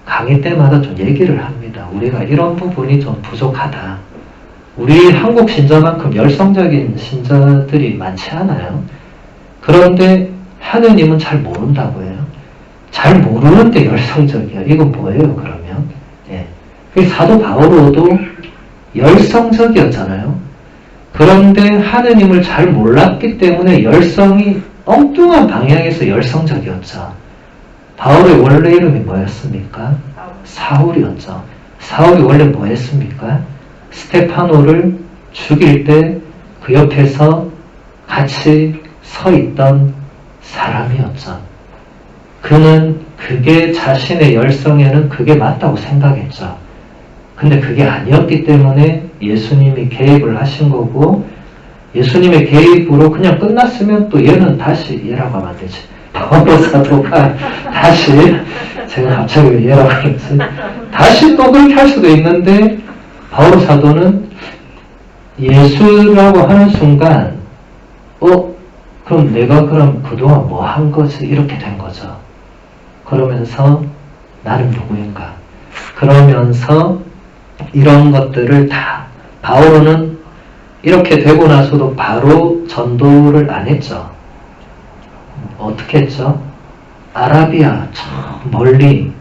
강의 때마다 좀 얘기를 합니다. 우리가 이런 부분이 좀 부족하다. 우리 한국 신자만큼 열성적인 신자들이 많지 않아요. 그런데 하느님은 잘 모른다고 해요. 잘 모르는데 열성적이야. 이건 뭐예요, 그러면? 예. 사도 바오로도 열성적이었잖아요. 그런데 하느님을 잘 몰랐기 때문에 열성이 엉뚱한 방향에서 열성적이었죠. 바울의 원래 이름이 뭐였습니까? 사울이었죠. 사울이 원래 뭐 했습니까? 스테파노를 죽일 때 그 옆에서 같이 서 있던 사람이었죠. 그는 그게 자신의 열성에는 그게 맞다고 생각했죠. 근데 그게 아니었기 때문에 예수님이 개입을 하신 거고 예수님의 개입으로 그냥 끝났으면 또 얘는 다시 얘라고 하면 안 되지. 바오로 사도가 다시 제가 갑자기 왜 얘라고 그랬지? 다시 또 그렇게 할 수도 있는데 바오로 사도는 예수라고 하는 순간 그럼 내가 그럼 그동안 뭐 한 거지? 이렇게 된 거죠. 그러면서 나는 누구인가? 그러면서 이런 것들을 다 바오로는 이렇게 되고 나서도 바로 전도를 안 했죠. 어떻게 했죠? 아라비아 저 멀리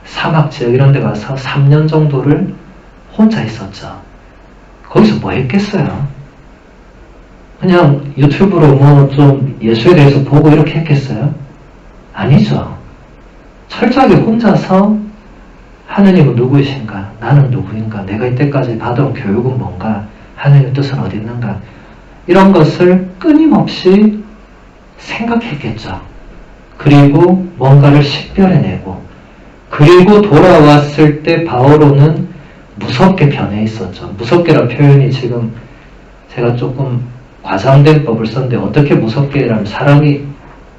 사막 지역 이런 데 가서 3년 정도를 혼자 있었죠. 거기서 뭐 했겠어요? 그냥 유튜브로 뭐 좀 예수에 대해서 보고 이렇게 했겠어요? 아니죠. 철저하게 혼자서 하느님은 누구이신가? 나는 누구인가? 내가 이때까지 받아온 교육은 뭔가? 하느님의 뜻은 어디 있는가? 이런 것을 끊임없이 생각했겠죠. 그리고 뭔가를 식별해내고 그리고 돌아왔을 때 바오로는 무섭게 변해 있었죠. 무섭게란 표현이 지금 제가 조금 과장된 법을 썼는데 어떻게 무섭게라면 사람이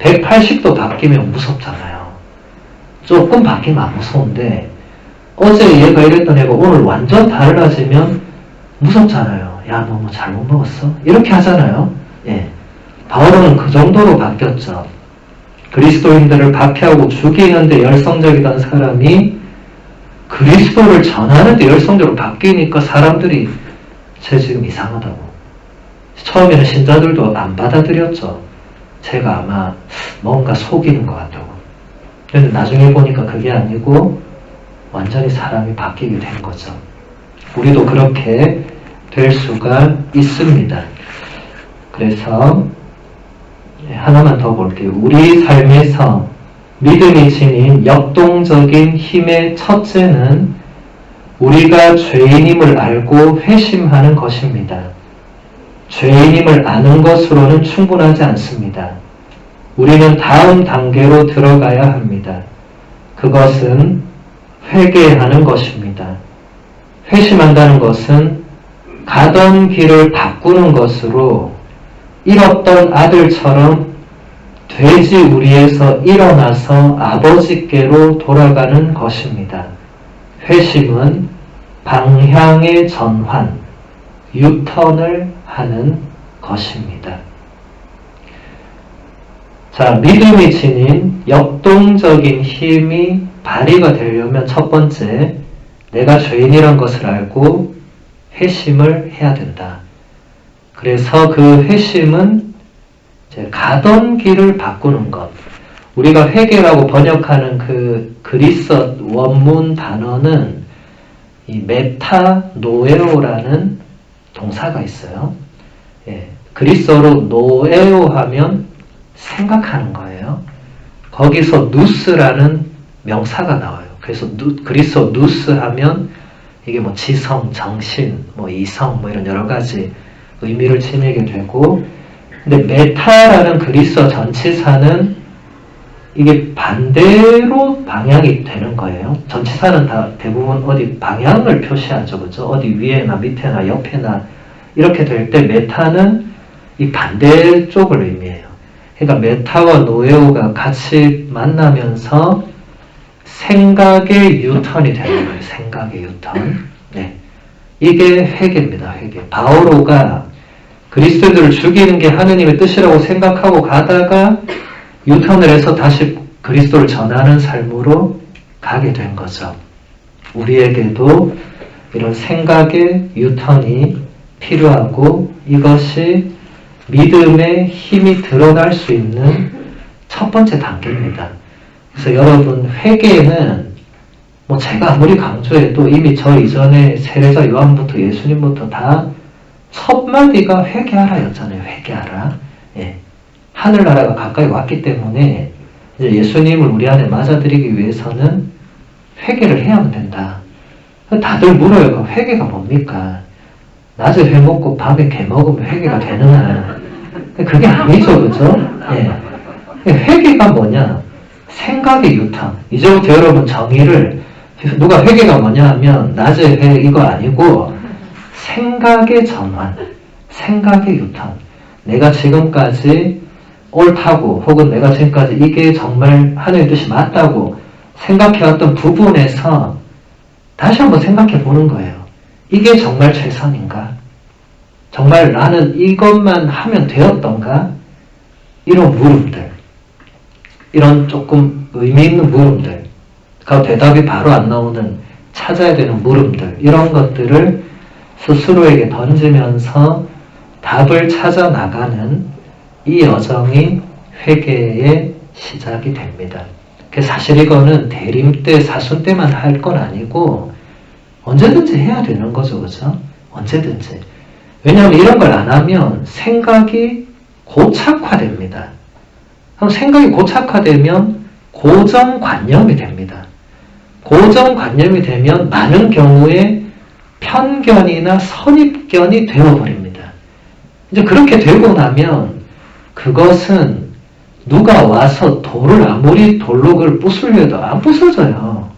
180도 바뀌면 무섭잖아요. 조금 바뀌면 안 무서운데 어제 얘가 이랬던 애가 오늘 완전 달라지면 무섭잖아요. 야, 너 뭐 잘못 먹었어? 이렇게 하잖아요. 예. 바오로는 그 정도로 바뀌었죠. 그리스도인들을 박해하고 죽이는데 열성적이던 사람이 그리스도를 전하는데 열성적으로 바뀌니까 사람들이 쟤 지금 이상하다고. 처음에는 신자들도 안 받아들였죠. 제가 아마 뭔가 속이는 것 같다고. 그런데 나중에 보니까 그게 아니고 완전히 사람이 바뀌게 된 거죠. 우리도 그렇게 될 수가 있습니다. 그래서 하나만 더 볼게요. 우리 삶에서 믿음이 지닌 역동적인 힘의 첫째는 우리가 죄인임을 알고 회심하는 것입니다. 죄인임을 아는 것으로는 충분하지 않습니다. 우리는 다음 단계로 들어가야 합니다. 그것은 회개하는 것입니다. 회심한다는 것은 가던 길을 바꾸는 것으로 잃었던 아들처럼 돼지 우리에서 일어나서 아버지께로 돌아가는 것입니다. 회심은 방향의 전환, 유턴을 하는 것입니다. 자, 믿음이 지닌 역동적인 힘이 발휘가 되려면 첫 번째, 내가 죄인이란 것을 알고 회심을 해야 된다. 그래서 그 회심은 이제 가던 길을 바꾸는 것. 우리가 회개라고 번역하는 그 그리스 원문 단어는 이 메타노에오라는 동사가 있어요. 예, 그리스어로 노에오 하면 생각하는 거예요. 거기서 누스라는 명사가 나와요. 그래서 그리스어 누스 하면 이게 뭐 지성, 정신, 뭐 이성, 뭐 이런 여러 가지 의미를 지니게 되고, 근데 메타라는 그리스어 전치사는 이게 반대로 방향이 되는 거예요. 전치사는 다 대부분 어디 방향을 표시하죠. 그죠? 어디 위에나 밑에나 옆에나 이렇게 될 때 메타는 이 반대쪽을 의미해요. 그러니까 메타와 노에오가 같이 만나면서 생각의 유턴이 되는 거예요. 생각의 유턴. 네. 이게 회개입니다. 회개. 바오로가 그리스도인들을 죽이는 게 하느님의 뜻이라고 생각하고 가다가 유턴을 해서 다시 그리스도를 전하는 삶으로 가게 된 거죠. 우리에게도 이런 생각의 유턴이 필요하고 이것이 믿음의 힘이 드러날 수 있는 첫 번째 단계입니다. 그래서 여러분, 회개는 뭐 제가 아무리 강조해도 이미 저 이전에 세례자 요한부터 예수님부터 다 첫 마디가 회개하라 였잖아요. 회개하라. 예. 하늘나라가 가까이 왔기 때문에 이제 예수님을 우리 안에 맞아들이기 위해서는 회개를 해야만 된다. 다들 물어요. 회개가 뭡니까? 낮에 회 먹고 밤에 개 먹으면 회개가 되느냐? 그게 아니죠, 그죠? 예. 회개가 뭐냐? 생각의 유턴. 이제부터 여러분 정의를, 누가 회개가 뭐냐 하면 낮에 회 이거 아니고 생각의 전환, 생각의 유턴. 내가 지금까지 옳다고 혹은 내가 지금까지 이게 정말 하나님의 뜻이 맞다고 생각해왔던 부분에서 다시 한번 생각해 보는 거예요. 이게 정말 최선인가? 정말 나는 이것만 하면 되었던가? 이런 물음들, 이런 조금 의미 있는 물음들, 그 대답이 바로 안 나오는 찾아야 되는 물음들, 이런 것들을 스스로에게 던지면서 답을 찾아 나가는 이 여정이 회개의 시작이 됩니다. 사실 이거는 대림 때, 사순 때만 할 건 아니고 언제든지 해야 되는 거죠. 그죠? 언제든지. 왜냐하면 이런 걸 안 하면 생각이 고착화됩니다. 그럼 생각이 고착화되면 고정관념이 됩니다. 고정관념이 되면 많은 경우에 편견이나 선입견이 되어버립니다. 이제 그렇게 되고 나면 그것은 누가 와서 돌을 아무리 돌로 그걸 부수려 해도 안 부서져요.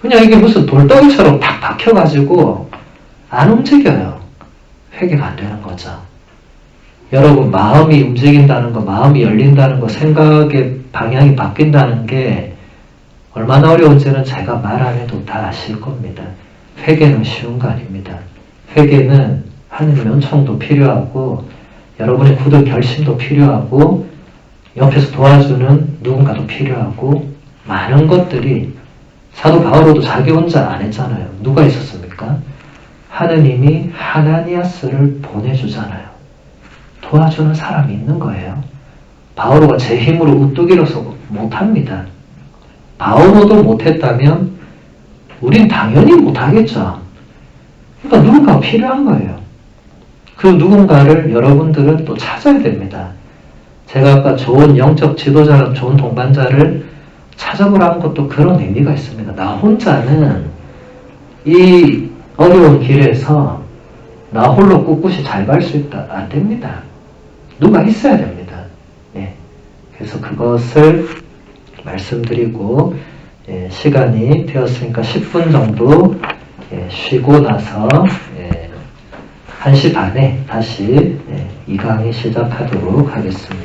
그냥 이게 무슨 돌덩이처럼 탁 박혀가지고 안 움직여요. 회개가 안 되는 거죠. 여러분, 마음이 움직인다는 거, 마음이 열린다는 거, 생각의 방향이 바뀐다는 게 얼마나 어려운지는 제가 말 안 해도 다 아실 겁니다. 회개는 쉬운 거 아닙니다. 회개는 하느님의 은총도 필요하고 여러분의 굳은 결심도 필요하고 옆에서 도와주는 누군가도 필요하고 많은 것들이 사도 바오로도 자기 혼자 안 했잖아요. 누가 있었습니까? 하느님이 하나니아스를 보내주잖아요. 도와주는 사람이 있는 거예요. 바오로가 제 힘으로 우뚝이라서 못합니다. 바오로도 못했다면 우린 당연히 못하겠죠. 그러니까 누군가가 필요한 거예요. 그 누군가를 여러분들은 또 찾아야 됩니다. 제가 아까 좋은 영적 지도자랑 좋은 동반자를 찾아보라는 것도 그런 의미가 있습니다. 나 혼자는 이 어려운 길에서 나 홀로 꿋꿋이 잘 갈 수 있다. 안 됩니다. 누가 있어야 됩니다. 예. 그래서 그것을 말씀드리고, 예, 시간이 되었으니까 10분 정도 예, 쉬고 나서 1시 반에 다시 이 강의 시작하도록 하겠습니다.